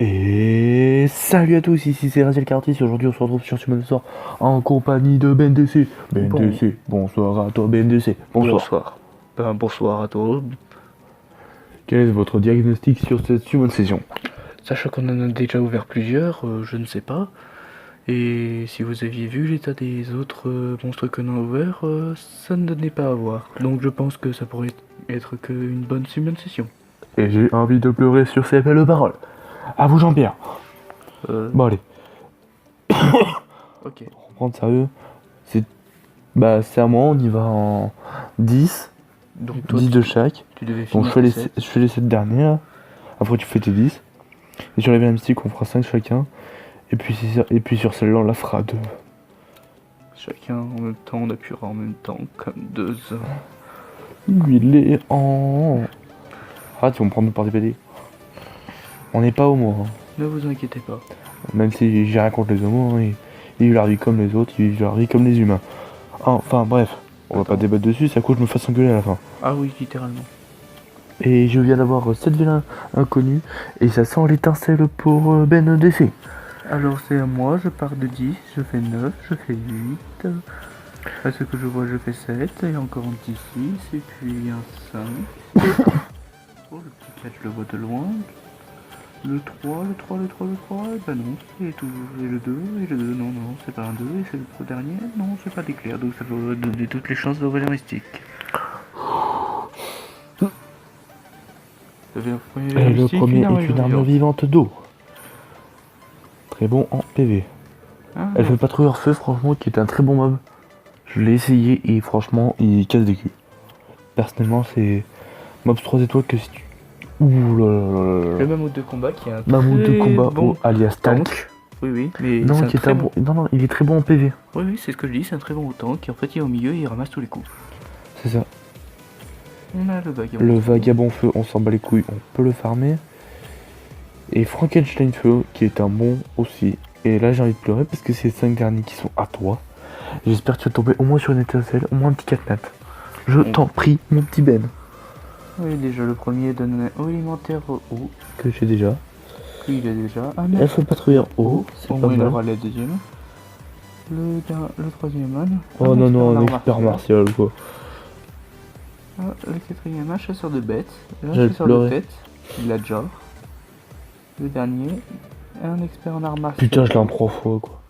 Et salut à tous, ici c'est Raziel Cartis et aujourd'hui on se retrouve sur Summon Soir en compagnie de BNDC. BNDC, bonsoir à toi BNDC. Bonsoir. Bonsoir à toi. Quel est votre diagnostic sur cette Summon Session? Sachant qu'on en a déjà ouvert plusieurs, je ne sais pas. Et si vous aviez vu l'état des autres monstres qu'on a ouverts, ça ne donnait pas à voir. Donc je pense que ça pourrait être qu'une bonne Summon Session. Et j'ai envie de pleurer sur ces belles paroles. À vous Jean-Pierre. Bon allez, Ok. pour reprendre sérieux, c'est à moi, on y va en 10, Donc toi, 10 de chaque. tu devais Bon, finir je fais les 7 dernières, après tu fais tes 10. Et sur les VM Stick, on fera 5 chacun. Et puis sur celle-là, on la fera 2. chacun en même temps, on appuiera en même temps, comme 2 heures. Il est en... Ah, tu vas me prendre par des PD. On n'est pas homo, hein. Ne vous inquiétez pas. Même si j'ai rien contre les homos, hein, ils vivent leur vie comme les autres, ils vivent leur vie comme les humains. Enfin bref, on va pas débattre dessus, c'est à quoi je me fasse engueuler à la fin. Ah oui, littéralement. Et je viens d'avoir 7 vilains inconnus, et ça sent l'étincelle pour Ben DC. Alors c'est à moi, je pars de 10, je fais 9, je fais 8. À ce que je vois, je fais 7, et encore un petit 6, et puis un 5. Oh, le petit 4, je le vois de loin. Le 3, le 3, le 3, le 3, et bah non, et toujours, et le 2, non, non, c'est pas un 2, et c'est le dernier, non, c'est pas d'éclair, donc ça va donner toutes les chances d'ouvrir les mystiques. Le premier est une armure vivante d'eau. Très bon en PV. Elle fait patrouilleur feu, franchement, qui est un très bon mob. Je l'ai essayé et franchement, il casse des culs. Personnellement, c'est mob 3 étoiles que si tu... Ouh là là là là. Le mammouth de combat qui est un Mammouth de combat, bon alias tank. Oui, oui, mais Non, c'est un bon... Non, il est très bon en PV. Oui, oui, c'est ce que je dis, c'est un très bon tank qui en fait il est au milieu et il ramasse tous les coups. C'est ça. On a le vagabond. Le vagabond feu, on s'en bat les couilles, on peut le farmer. Et Frankenstein feu, qui est un bon aussi. Et là, j'ai envie de pleurer parce que c'est les 5 derniers qui sont à toi. J'espère que tu vas tomber au moins sur une étincelle, au moins un petit catnat. Je t'en prie, mon petit Ben. Oui, déjà le premier donne un eau alimentaire eau. Que j'ai déjà. Il est déjà un Elle fait patrouilleur eau, c'est au pas moins il mal. aura la deuxième. Le troisième man. Oh non, non, un expert martial quoi. Le quatrième, un chasseur de bêtes. Un J'ai chasseur de pleuré. tête. Il l'a déjà. Le dernier, un expert en arts martiaux. Putain, je l'ai en 3 fois quoi.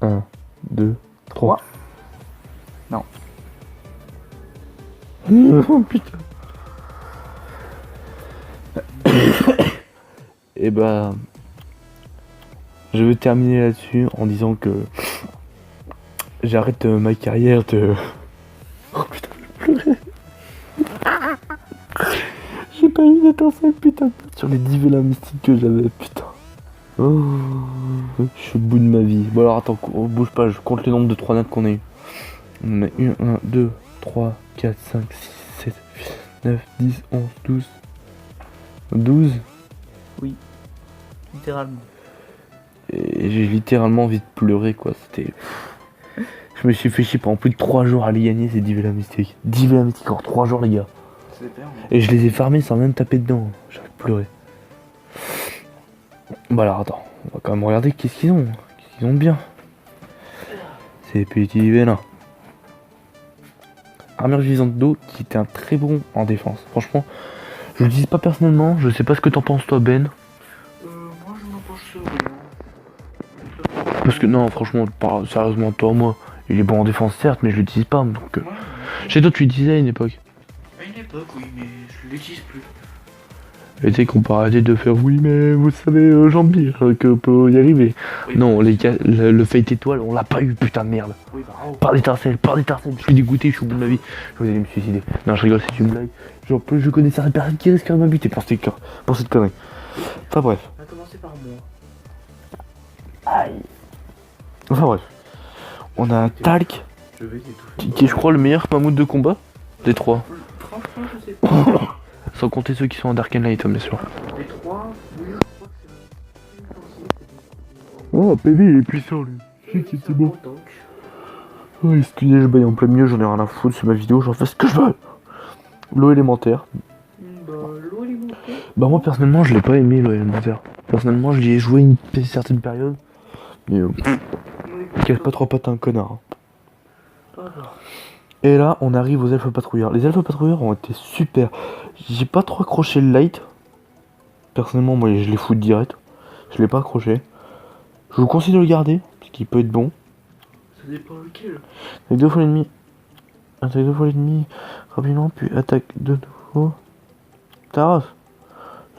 1, 2, 3. Non. Oh putain. Et bah, je vais terminer là-dessus en disant que j'arrête ma carrière de... Oh putain, je vais pleurer. J'ai pas eu d'étincelle, putain. Sur les 10 vélins mystiques que j'avais, putain. Oh, je suis au bout de ma vie. Bon alors attends, on bouge pas, je compte le nombre de 3 nattes qu'on a eu. On a eu 1, 2, 3, 4, 5, 6, 7, 8, 9, 10, 11, 12. 12. Oui. Littéralement. Et j'ai littéralement envie de pleurer quoi, c'était... Je me suis fait chier pendant plus de 3 jours à les gagner ces 10 vélins mystiques. 10 vélins mystiques en 3 jours les gars. Et je les ai farmés sans même taper dedans, j'ai envie de pleurer. Bah alors attends, on va quand même regarder qu'est-ce qu'ils ont. Qu'est-ce qu'ils ont de bien. Ces petits vélins. Armure vivante d'eau qui était un très bon en défense. Franchement, je le dis pas personnellement, je sais pas ce que t'en penses toi Ben. Moi je m'en pense rien. Parce que non, franchement, sérieusement, toi, moi, il est bon en défense certes, mais je l'utilise pas. Donc, chez toi, tu l'utilisais à une époque. À une époque, oui, mais je l'utilise plus. Et tu sais qu'on peut arrêter de faire oui, mais vous savez, Jean-Pierre, que peut y arriver. Oui, non, les gars, le fate étoile, on l'a pas eu, putain de merde. Oui, bah, oh. Par d'étincelles, je suis dégoûté, je suis au bout de ma vie. Je vais aller me suicider. Non, je rigole, c'est une blague. Genre, je connais certaines personnes qui risquent de m'habiter pour cette connerie. Enfin bref. On va commencer par moi. Aïe. Enfin bref. On a Talc, Je vais t'étouffer. qui est, je crois, le meilleur mammouth de combat des 3. Franchement, je sais pas. Sans compter ceux qui sont en Dark and Light, bien sûr. Les trois, oui, je crois que c'est Oh, PV, il est puissant, lui. C'est bon. Oh, excusez, je baille en plein milieu, j'en ai rien à foutre, c'est ma vidéo, j'en fais ce que je veux. L'eau élémentaire. Bah, l'eau alimentaire. Bah, moi, personnellement, je l'ai pas aimé, l'eau élémentaire. Personnellement, j'y ai joué une certaine période. Mais casse pas trop pattes un connard. Hein. Et là, on arrive aux elfes patrouilleurs. Les elfes patrouilleurs ont été super. J'ai pas trop accroché le light. Personnellement, moi, je les fous direct. Je l'ai pas accroché. Je vous conseille de le garder, parce qu'il peut être bon. Ça dépend lequel. Avec 2 fois l'ennemi. Attaque 2 fois l'ennemi rapidement, puis attaque de nouveau. Taras.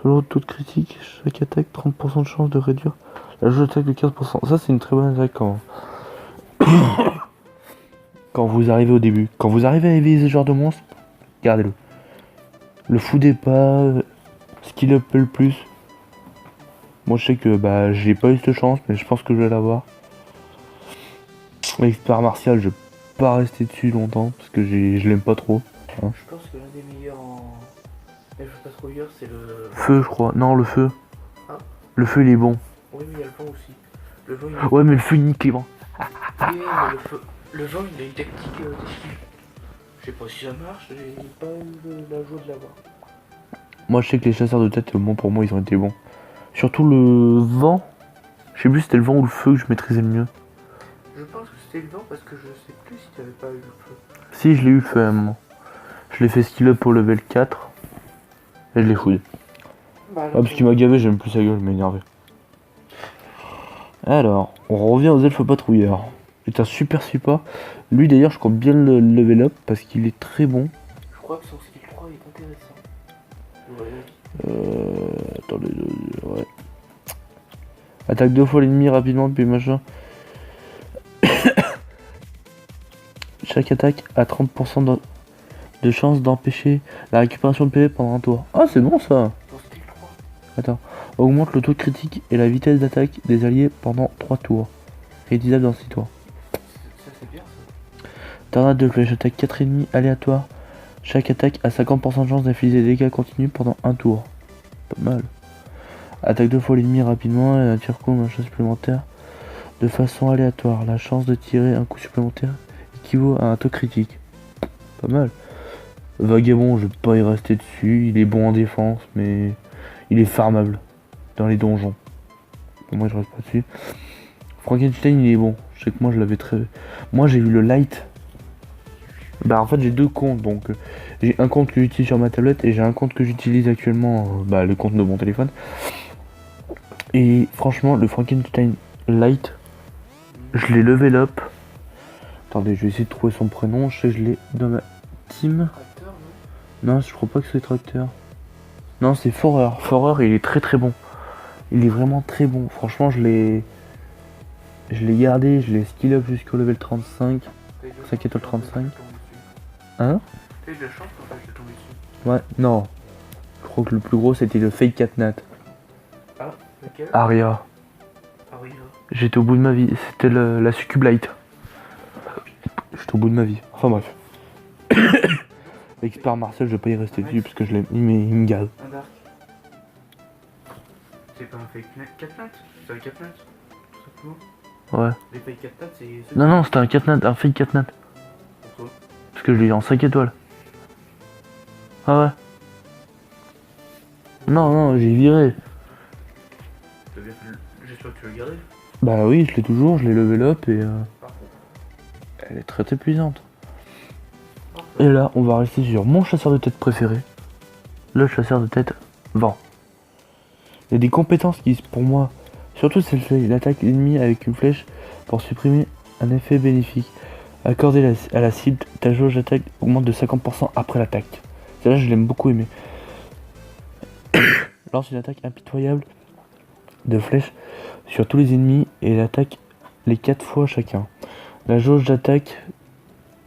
Selon le taux de critique, chaque attaque, 30% de chance de réduire la jauge d'attaque de 15%. Ça, c'est une très bonne attaque quand vous arrivez au début. Quand vous arrivez à éveiller ce genre de monstre, gardez-le. Le foudez pas, skill up le plus. Moi, je sais que j'ai pas eu cette chance, mais je pense que je vais l'avoir. L'expert martial, je vais pas rester dessus longtemps parce que je l'aime pas trop. Hein. Je pense que l'un des meilleurs en elfe patrouilleur, c'est le Feu, je crois. Non, le feu. Ah. Le feu, il est bon. Oui, mais il y a le vent aussi. Le vent, il Ouais, mais le feu, il nique les vents. Oui, mais le vent, il a une technique d'esquive. Je sais pas si ça marche, j'ai pas eu la joie de l'avoir. Moi, je sais que les chasseurs de tête, pour moi, ils ont été bons. Surtout le vent. Je sais plus si c'était le vent ou le feu que je maîtrisais le mieux. Je pense que c'était le vent parce que je sais plus si t'avais pas eu le feu. Si, je l'ai eu le feu à un moment. Je l'ai fait skill up au level 4. Et je l'ai fouillé. Bah, Parce qu'il m'a gavé, j'aime plus sa gueule, il m'a énervé. Alors, on revient aux elfes patrouilleurs. C'est un super support. Lui d'ailleurs, je compte bien le level up parce qu'il est très bon. Je crois que son skill 3 est intéressant. Attendez, ouais. Attaque 2 fois l'ennemi rapidement, puis machin. Chaque attaque a 30% de chance d'empêcher la récupération de PV pendant un tour. Ah, c'est bon ça. Son skill 3. Attends. Augmente le taux de critique et la vitesse d'attaque des alliés pendant 3 tours. Réutilisable dans 6 tours. Ça c'est bien ça. Tornade de flèche, attaque 4 ennemis aléatoires. Chaque attaque a 50% de chance d'infliger des dégâts continus pendant un tour. Pas mal. Attaque 2 fois l'ennemi rapidement et un tir coup un chance supplémentaire de façon aléatoire. La chance de tirer un coup supplémentaire équivaut à un taux critique. Pas mal. Vagabond, je vais pas y rester dessus. Il est bon en défense, mais il est farmable dans les donjons. Moi, je reste pas dessus. Frankenstein, il est bon. Je sais que moi, je l'avais très. Moi, j'ai eu le light. En fait, j'ai 2 comptes. Donc, j'ai un compte que j'utilise sur ma tablette et j'ai un compte que j'utilise actuellement, le compte de mon téléphone. Et franchement, le Frankenstein Light, je l'ai level up. Attendez, je vais essayer de trouver son prénom. Je sais que je l'ai dans ma team. Tracteur, non? Non, je crois pas que c'est Tracteur. Non, c'est Forer. Forer, il est très très bon. Il est vraiment très bon. Franchement, je l'ai gardé. Je l'ai skill up jusqu'au level 35. 5 étoiles 35. Hein? T'as eu de la chance pour faire que tomber dessus. Ouais, non. Je crois que le plus gros c'était le Fake Catnat. Ah, lequel? Aria. Aria. J'étais au bout de ma vie. C'était la Succube Light. J'étais au bout de ma vie. Enfin bref. Expert Marcel, je vais pas y rester dessus parce que je l'aime. Il me gave. Un dark. C'est pas un fake catnat, c'est un catnat. Tout simplement. Ouais. Les fake catnat, c'est ceux Non, non, c'était un Catnat, un Fake Catnat. Pourquoi? Parce que je l'ai eu en 5 étoiles. Ah ouais. Non, non, j'ai viré. T'as bien fait j'espère que tu l'as gardé. Bah oui, je l'ai toujours, je l'ai level up et Parfait. elle est très épuisante. Et là, on va rester sur mon chasseur de tête préféré. Le chasseur de tête vent. Il y a des compétences qui, pour moi, surtout celle-ci, il attaque l'ennemi avec une flèche pour supprimer un effet bénéfique. Accordé à la cible, ta jauge d'attaque augmente de 50% après l'attaque. Celle-là, je l'aime beaucoup aimé. Lance une attaque impitoyable de flèche sur tous les ennemis et elle attaque les 4 fois chacun. La jauge d'attaque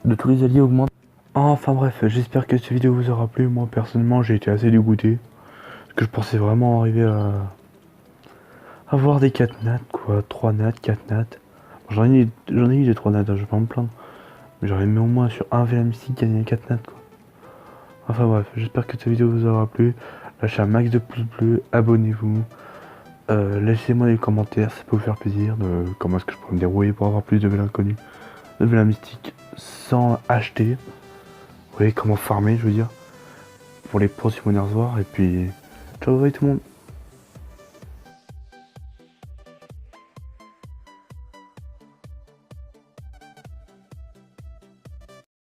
de tous les alliés augmente. Enfin bref, j'espère que cette vidéo vous aura plu. Moi personnellement j'ai été assez dégoûté. Parce que je pensais vraiment arriver à avoir des 4 nats quoi. 3 nats, 4 nats. J'en ai eu des 3 nats, je vais pas me plaindre. Mais j'aurais aimé au moins sur un VA mystique gagner 4 nats quoi. Enfin bref, j'espère que cette vidéo vous aura plu. Lâchez un max de pouces bleus, abonnez-vous. Laissez-moi des commentaires, ça peut vous faire plaisir. Comment est-ce que je peux me dérouiller pour avoir plus de VA inconnus, de VA mystique sans acheter. Vous voyez comment farmer, je veux dire, pour les pros Summoners War. Et puis, ciao bye tout le monde.